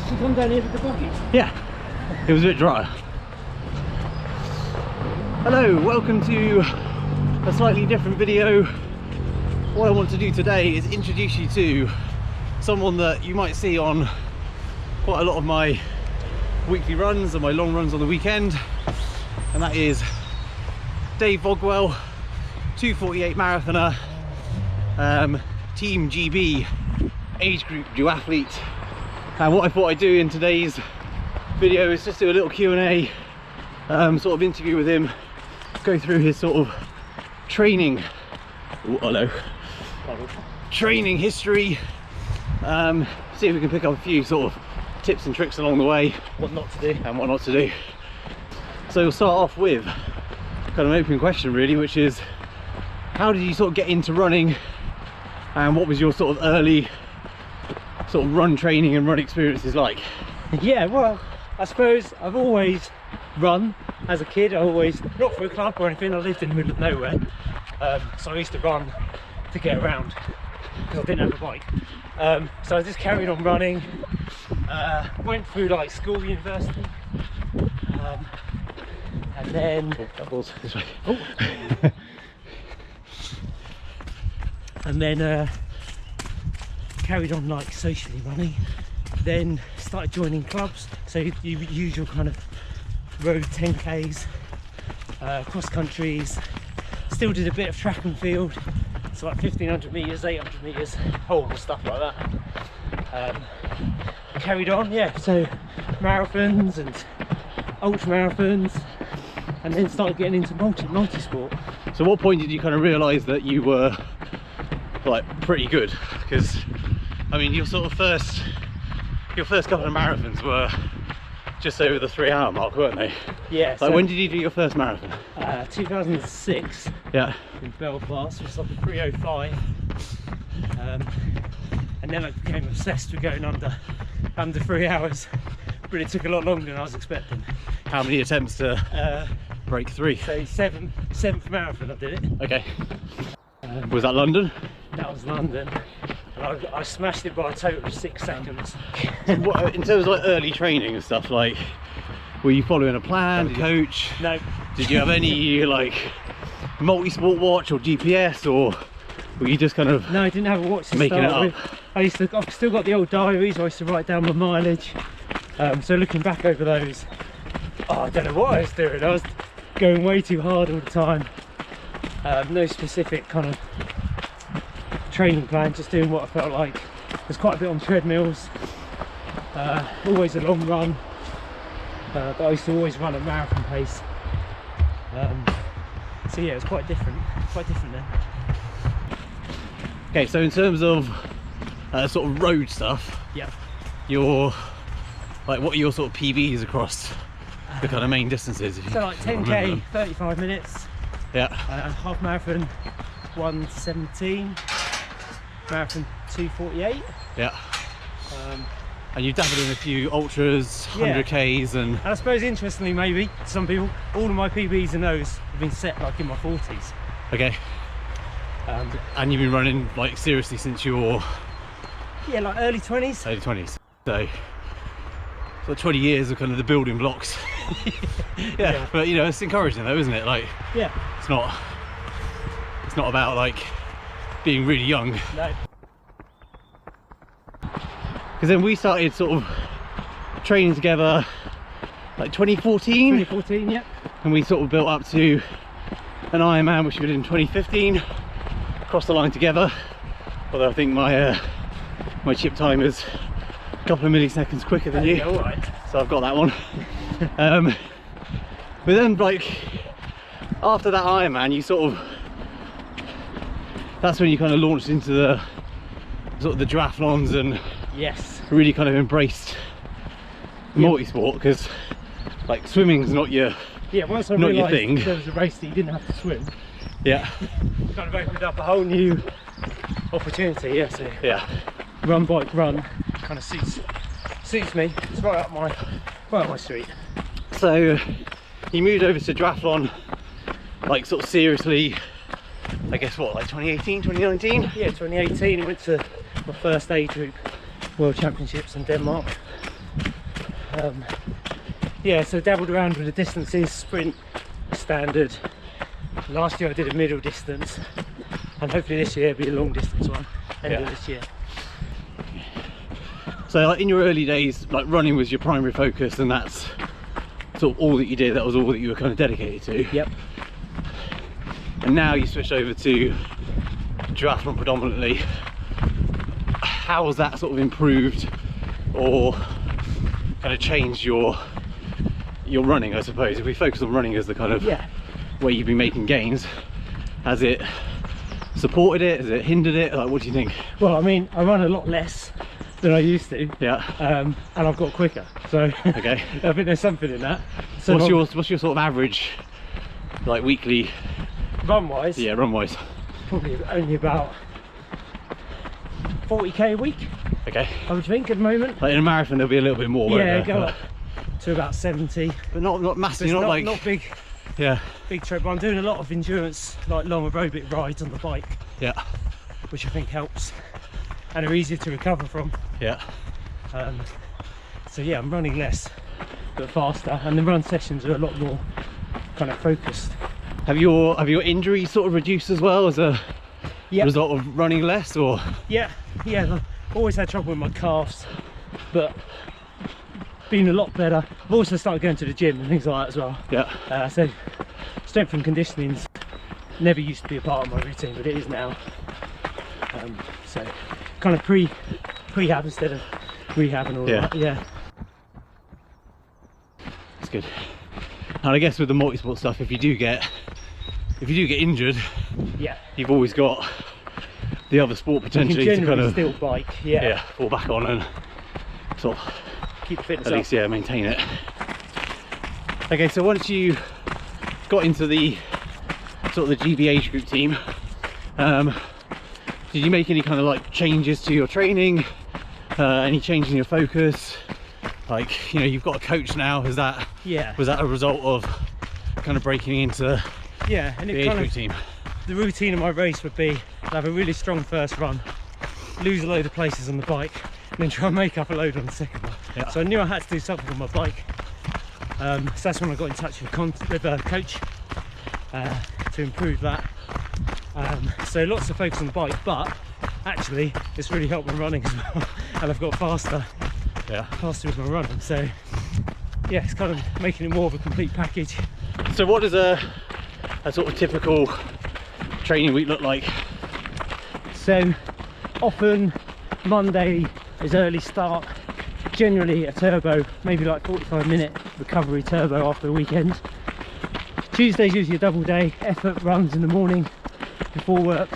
actually come down here with the buggy? Yeah, it was a bit dry. Hello, welcome to a slightly different video. What I want to do today is introduce you to someone that you might see on quite a lot of my weekly runs and my long runs on the weekend, and that is Dave Vogwell, 2:48 marathoner, Team GB age group duathlete. And what I thought I'd do in today's video is just do a little Q&A sort of interview with him, go through his sort of training training history, see if we can pick up a few sort of tips and tricks along the way, What not to do. and what not to do. So we'll start off with kind of an open question really, which is how did you sort of get into running, and what was your sort of early sort of run training and run experiences like? Yeah, well, I suppose I've always run as a kid. I always, not for a club or anything, I lived in the middle of nowhere, so I used to run to get around because I didn't have a bike. So I just carried on running, went through like school, university, and then This way. and then carried on like socially running, then started joining clubs, so you use your kind of road 10Ks, cross countries, still did a bit of track and field, so like 1500 metres, 800 metres, horrible stuff like that. Carried on, yeah, so marathons and ultra marathons, and then started getting into multi-sport. So what point did you kind of realise that you were like pretty good? Because I mean your first couple of marathons were just over the 3 hour mark, weren't they? Yeah. Like So, when did you do your first marathon? 2006 Yeah. in Belfast, which was like a 3:05, and then I became obsessed with going under 3 hours, but it took a lot longer than I was expecting. How many attempts to break 3? So seventh marathon I did it. Okay. Was that London? That was London, and I smashed it by a total of 6 seconds. What, in terms of like early training and stuff, like were you following a plan, coach? No. Did you have any like multi-sport watch or GPS, or were you just kind of No, I didn't have a watch to making it start up? with. I've still got the old diaries. I used to write down my mileage. So looking back over those, I don't know what I was doing. I was going way too hard all the time. No specific kind of training plan, just doing what I felt like. There's quite a bit on treadmills, always a long run, but I used to always run at marathon pace. So yeah, it was quite different then. Okay, so in terms of sort of road stuff, Yeah. your like what are your sort of PBs across the kind of main distances? If you So like can 10k, remember? 35 minutes, Yeah. half marathon 1:17, marathon 2:48. Yeah. Um, And you've dabbled in a few ultras, Yeah. 100Ks, and and I suppose interestingly, maybe to some people, all of my PBs in those have been set like in my 40s. okay. And you've been running like seriously since your Yeah, like early 20s. early 20s. So 20 years of kind of the building blocks. Yeah, but you know, it's encouraging though, isn't it? Like Yeah. it's not about like being really young. No. Because then we started sort of training together like 2014, 2014. Yeah. and we sort of built up to an Ironman which we did in 2015, crossed the line together, although I think my chip time is a couple of milliseconds quicker than you, Yeah, all right. so I've got that one. But then like after that Ironman, you sort of, that's when you kind of launched into the sort of the duathlons and Yes. really kind of embraced multi-sport, because like swimming's not your Yeah. Once I Not your realised thing. there was a race that you didn't have to swim, yeah kind of opened up a whole new opportunity. Yeah. So yeah run, bike, run kind of suits me. It's right up my street. So you moved over to duathlon like sort of seriously, I guess what, like 2018, 2019? Yeah, 2018 I went to my first age group World Championships in Denmark. Yeah, so dabbled around with the distances, sprint, standard. Last year I did a middle distance, and hopefully this year it'll be a long distance one, end of this year. So like in your early days, like running was your primary focus, and that's sort of all that you did, that was all that you were kind of dedicated to. Yep. And now you switched over to duathlon predominantly. How has that sort of improved or kind of changed your running, I suppose? If we focus on running as the kind of where you've been making gains, has it supported it? Has it hindered it? Like, what do you think? Well, I mean, I run a lot less than I used to. Yeah. And I've got quicker. So okay. I think there's something in that. So what's your sort of average, like weekly? Run-wise? Yeah, run-wise. Probably only about 40k a week. Okay. I would think at the moment. Like in a marathon, there'll be a little bit more. Yeah, go up to about 70. But not massive. Not like not big. Yeah. Big trip. But I'm doing a lot of endurance, like long aerobic rides on the bike. Yeah. Which I think helps, and are easier to recover from. Yeah. So yeah, I'm running less but faster, and the run sessions are a lot more kind of focused. Have your injuries sort of reduced as well as a result of running less, or? Yeah, I've always had trouble with my calves, but been a lot better. I've also started going to the gym and things like that as well. Yeah. So strength and conditioning's never used to be a part of my routine, but it is now. So kind of prehab instead of rehab and all that. Yeah. That's good. And I guess with the multi-sport stuff, if you do get injured, you've always got the other sport potentially to kind of still bike, fall back on and sort of keep the fitness at least maintain it. Okay, so once you got into the sort of the GB age group team, did you make any kind of like changes to your training? Any change in your focus? Like, you know, you've got a coach now. Was that a result of kind of breaking into and the age group team? The routine of my race would be to have a really strong first run, lose a load of places on the bike, and then try and make up a load on the second one. Yeah. So I knew I had to do something on my bike. So that's when I got in touch with a coach to improve that. So lots of focus on the bike, but actually it's really helped my running as well, and I've got faster with my running. So yeah, it's kind of making it more of a complete package. So what does a sort of typical training week look like? So often Monday is early start, generally a turbo, maybe like 45-minute recovery turbo after the weekend. Tuesday's usually a double day, effort runs in the morning before work,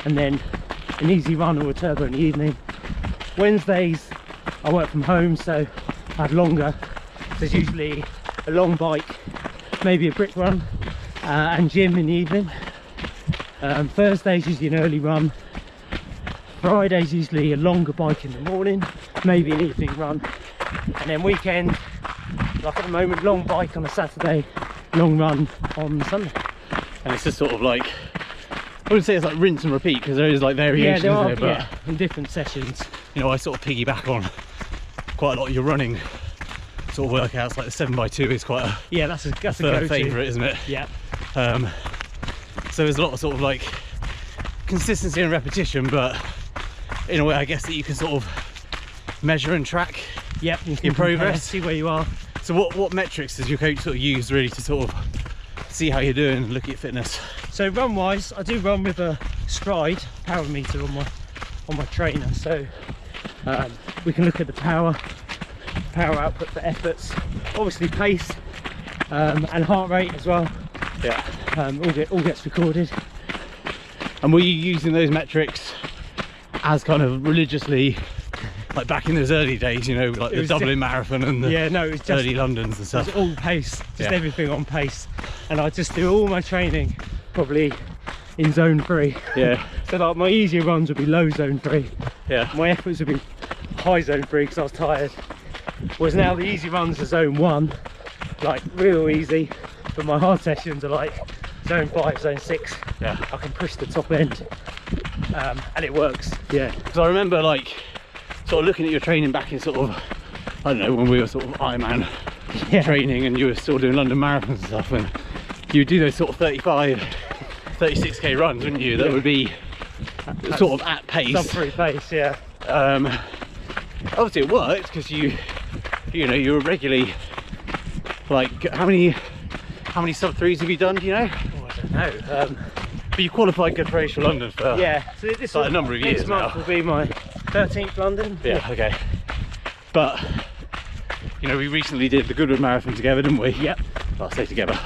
and then an easy run or a turbo in the evening. Wednesdays I work from home, so I have longer. There's usually a long bike, maybe a brick run, and gym in the evening. Thursday's usually an early run. Friday's usually a longer bike in the morning, maybe an evening run. And then weekend, like at the moment, long bike on a Saturday, long run on Sunday. And it's just sort of like, I wouldn't say it's like rinse and repeat, because there is like variations there, but in different sessions. You know, I sort of piggyback on quite a lot of your running sort of workouts, like the 7x2 is quite a that's a favourite, isn't it? Yeah. So there's a lot of sort of like consistency and repetition, but in a way I guess that you can sort of measure and track your progress, see where you are. So what metrics does your coach sort of use really to sort of see how you're doing and look at your fitness? So run wise, I do run with a Stride power meter on my trainer, so we can look at the power output for efforts, obviously pace, and heart rate as well. All gets recorded. And were you using those metrics as kind of religiously, like back in those early days, you know, like the Dublin Marathon and the it was just early Londons and stuff? It was all pace, just everything on pace, and I just do all my training probably in zone 3. So like my easier runs would be low zone 3. My efforts would be high zone 3 because I was tired. Whereas now the easy runs are zone 1, like real easy, but my hard sessions are like zone 5, zone 6. I can push the top end, and it works. Because I remember like sort of looking at your training back in sort of I don't know, when we were sort of Ironman training and you were still doing London marathons and stuff, and you would do those sort of 35, 36k runs, wouldn't you? That would be sort of at pace. Sub-3 pace, yeah. Obviously it worked because you know, you were regularly, like, how many sub-3s have you done, do you know? Oh, I don't know. But you qualified good for Race for London for so this like a number of years next month now. will be my 13th London. Yeah, okay. But, you know, we recently did the Goodwood Marathon together, didn't we? Yep. Well, I say together.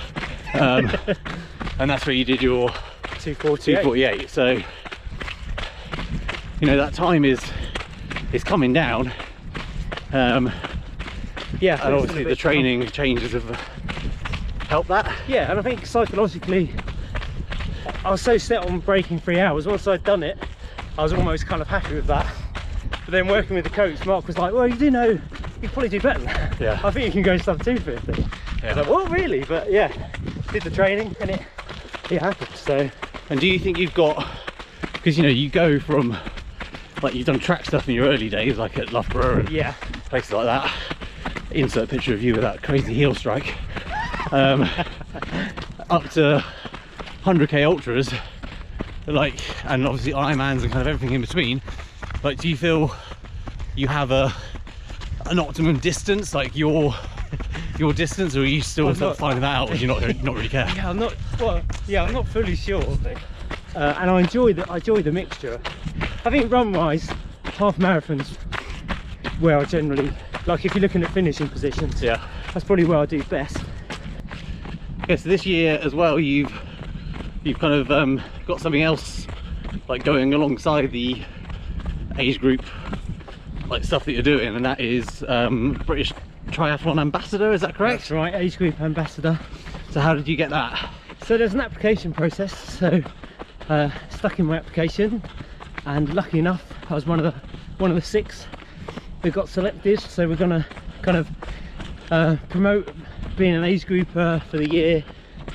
And that's where you did your 2:48. So, you know, that time is coming down. Yeah, and obviously the training changes have helped that. Yeah, and I think psychologically, I was so set on breaking 3 hours. Once I'd done it, I was almost kind of happy with that. But then working with the coach, Mark was like, well, you do know, you can probably do better than that. Yeah. I think you can go sub 250. Yeah. I was like, well, really? But yeah, did the training and it happened, so. And do you think you've got, because, you know, you go from, like, you've done track stuff in your early days, like at Loughborough and places like that. Insert picture of you with that crazy heel strike. Up to 100k ultras, like, and obviously Ironmans and kind of everything in between. Like, do you feel you have an optimum distance, like your distance, or are you still sort of finding that out, or do you not really care? Yeah, I'm not fully sure. And I enjoy the mixture. I think run-wise, half marathons where I generally, like, if you're looking at finishing positions, that's probably where I do best. Okay, so this year as well, you've kind of got something else, like, going alongside the age group, like, stuff that you're doing, and that is British Triathlon Ambassador, is that correct? That's right, age group ambassador. So how did you get that? So there's an application process, so stuck in my application, and lucky enough I was one of the 6 that got selected. So we're gonna kind of promote being an age grouper for the year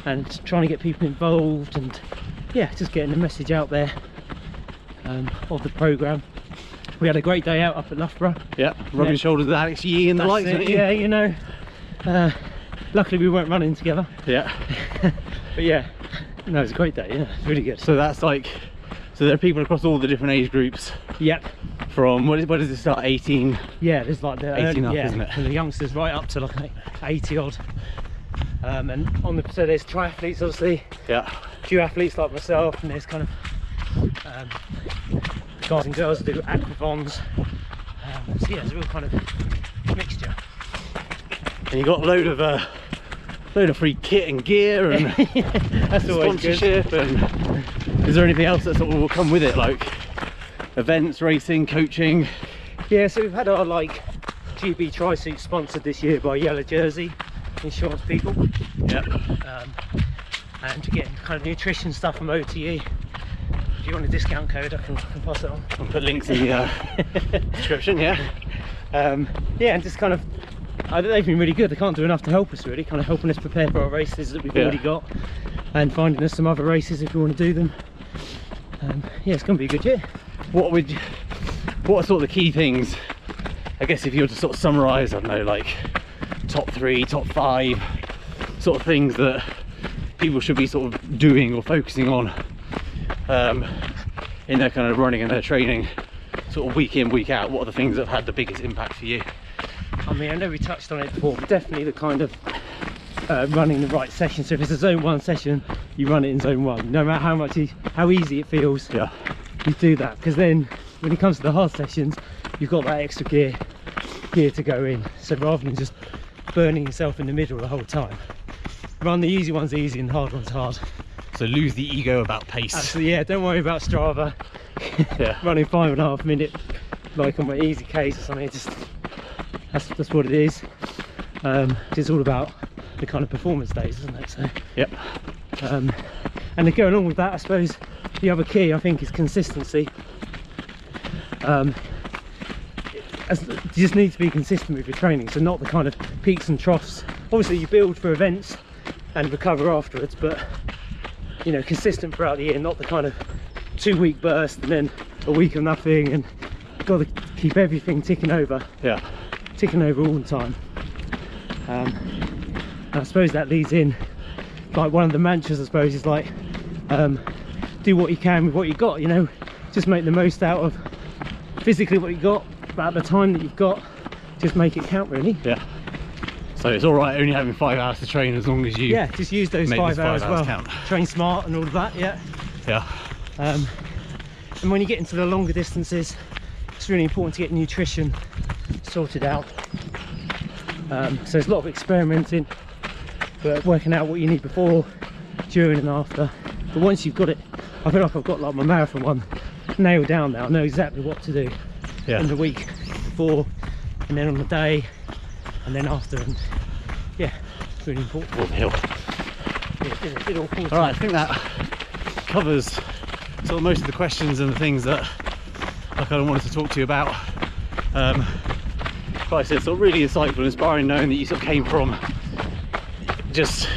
and trying to get people involved, and yeah, just getting the message out there of the programme. We had a great day out up at Loughborough. Yeah, rubbing shoulders with Alex Yee and the likes, didn't you? Yeah, you know. Luckily we weren't running together. Yeah. But yeah, no, it was a great day, yeah, really good. So that's like, so there are people across all the different age groups. Yep. From, what does it start, 18? Yeah, there's like the 18 up, isn't it? And the youngsters right up to like 80 odd. And on the, so there's triathletes obviously. Yeah. Duathletes like myself, and there's kind of guys and girls that do aquathons. So yeah, it's a real kind of mixture. And you got a load of free kit and gear and that's always sponsorship good. And is there anything else that sort of will come with it, like events, racing, coaching? Yeah, so we've had our like GB tri-suit sponsored this year by Yellow Jersey insurance people. Yep. And to get kind of nutrition stuff from OTE. If you want a discount code, I can pass it on. I'll put links in the description. Yeah. Yeah, and just kind of, they've been really good. They can't do enough to help us, really, kind of helping us prepare for our races that we've already got, and finding us some other races if we want to do them. Yeah, it's going to be a good year. What are sort of the key things, I guess, if you were to sort of summarise, I don't know, like top 3, top 5 sort of things that people should be sort of doing or focusing on in their kind of running and their training, sort of week in, week out? What are the things that have had the biggest impact for you? I mean, I know we touched on it before, but definitely the kind of running the right session. So if it's a zone 1 session, you run it in zone 1, no matter how easy it feels. Yeah, you do that, because then when it comes to the hard sessions, you've got that extra gear to go in. So rather than just burning yourself in the middle the whole time, run the easy ones easy and the hard ones hard. So lose the ego about pace. Absolutely, yeah, don't worry about Strava. Yeah. Running 5.5 minute like on my easy case or something. Just that's what it is. It's all about the kind of performance days, isn't it? So yep. And to go along with that, I suppose the other key I think is consistency. You just need to be consistent with your training, so not the kind of peaks and troughs. Obviously you build for events and recover afterwards, but you know, consistent throughout the year, not the kind of 2-week burst and then a week of nothing, and got to keep everything ticking over. Yeah. ticking over all the time. And I suppose that leads in, like one of the mantras I suppose is like, do what you can with what you got, you know, just make the most out of physically what you got, but at the time that you've got, just make it count really. Yeah. So it's all right only having 5 hours to train as long as you just use those 5 hours well. Count. Train smart and all of that. Yeah. And when you get into the longer distances, it's really important to get nutrition sorted out. So there's a lot of experimenting, but working out what you need before, during and after. But once you've got it, I feel like I've got like my marathon one nailed down now. I know exactly what to do in the week before, and then on the day, and then after. And yeah, it's really important. All the hill. It all falls. All right, I think that covers sort of most of the questions and the things that I kind of wanted to talk to you about. Like I said, sort of really insightful and inspiring knowing that you sort of came from just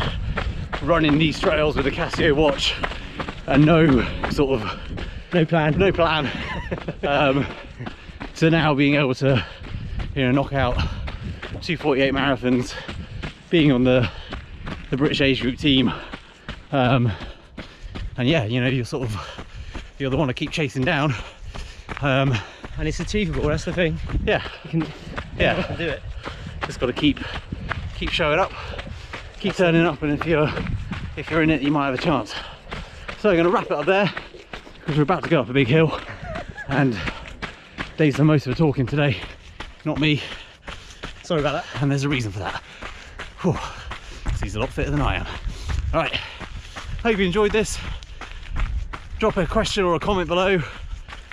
running these trails with a Casio watch and no plan to now being able to, you know, knock out 2:48 marathons, being on the British age group team, and yeah, you know, you're the one to keep chasing down, and it's achievable. That's the thing. Yeah, you can do it. Just got to keep showing up, keep turning up, and if you're in it, you might have a chance. So I'm going to wrap it up there because we're about to go up a big hill, and Dave's done most of the talking today, not me. Sorry about that. And there's a reason for that. Whew. He's a lot fitter than I am. All right, hope you enjoyed this. Drop a question or a comment below.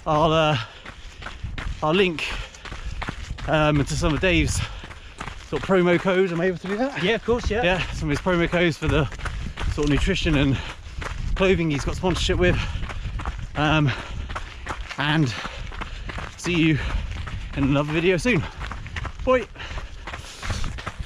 I'll link to some of Dave's sort of promo codes. Am I able to do that? Yeah, of course. Yeah, some of his promo codes for the sort of nutrition and clothing he's got sponsorship with, and see you in another video soon. Bye.